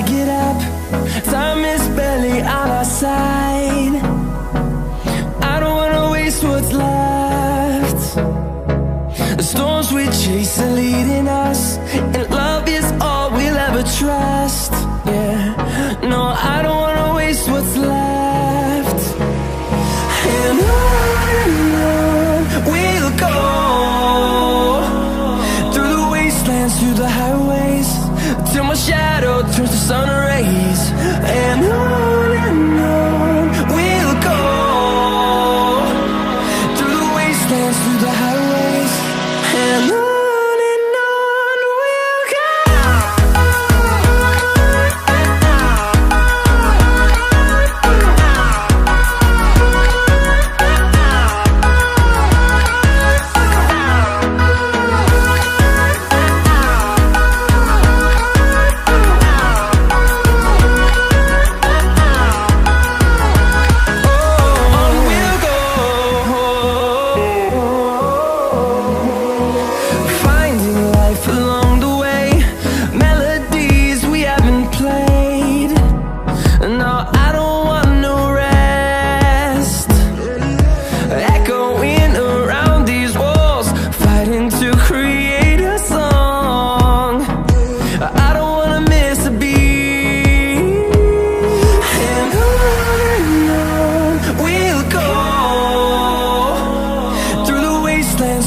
I get up. Time is barely on our side. I don't wanna waste what's left. The storms we chase are leading us, and love is all we'll ever trust. Yeah, no, I don't wanna waste what's left. And on we'll go, through the wastelands, through the highways, till my shadow turns to sun rays. And on we'll go, through the wastelands, through the highways, and on we'll go.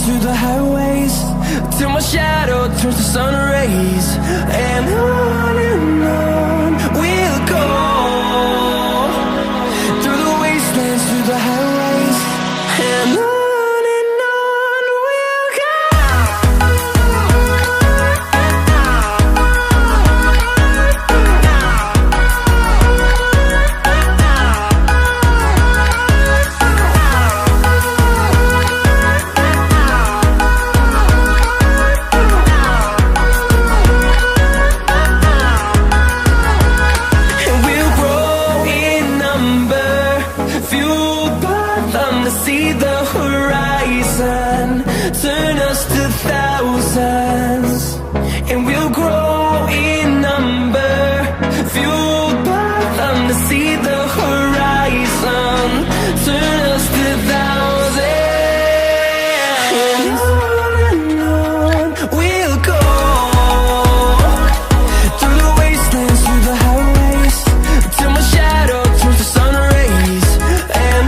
Through the highways, till my shadow turns to sun rays. And on we'll go, through the wastelands, through the highways, and on we'll go. See the horizon, turn us to thousands, and we'll grow in number, fueled by them to see the horizon, turn us to thousands, and on we'll go, through the wastelands, through the highways, till my shadow turns to sun rays. And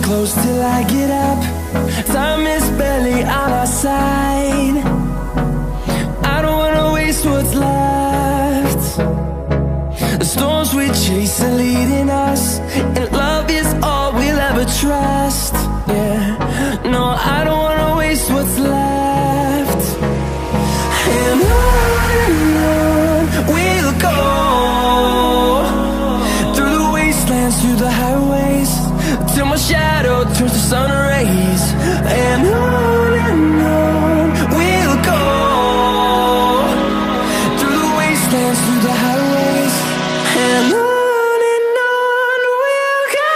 close till I get up. Time is barely on our side. I don't wanna waste what's left. The storms we chase are leading us, and love is all we'll ever trust. Yeah, no, I don't wanna waste what's left. And on we'll go, through the wastelands, through the highways, till my shadow turns to sun rays. And on we'll go, through the wastelands, through the highways, and on we'll go.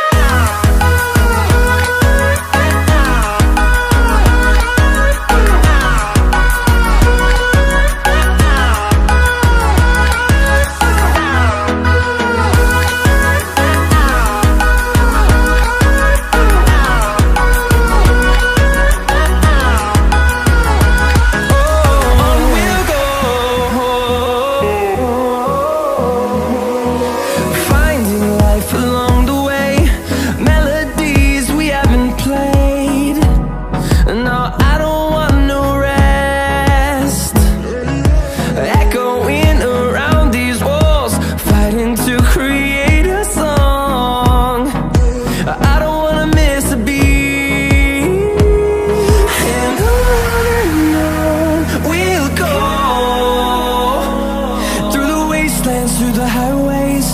wastelands, through the highways,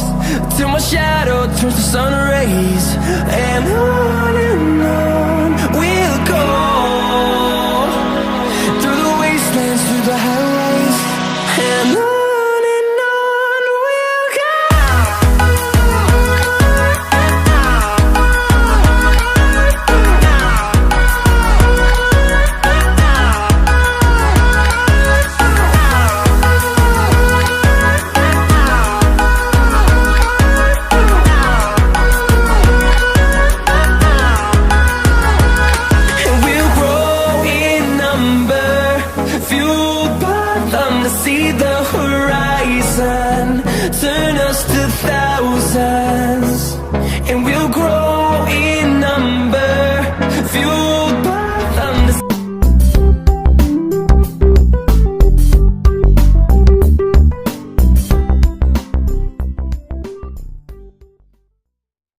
till my shadow turns to sun rays. And on we'll go, through the wastelands, through the highways, and on. See the horizon, turn us to thousands.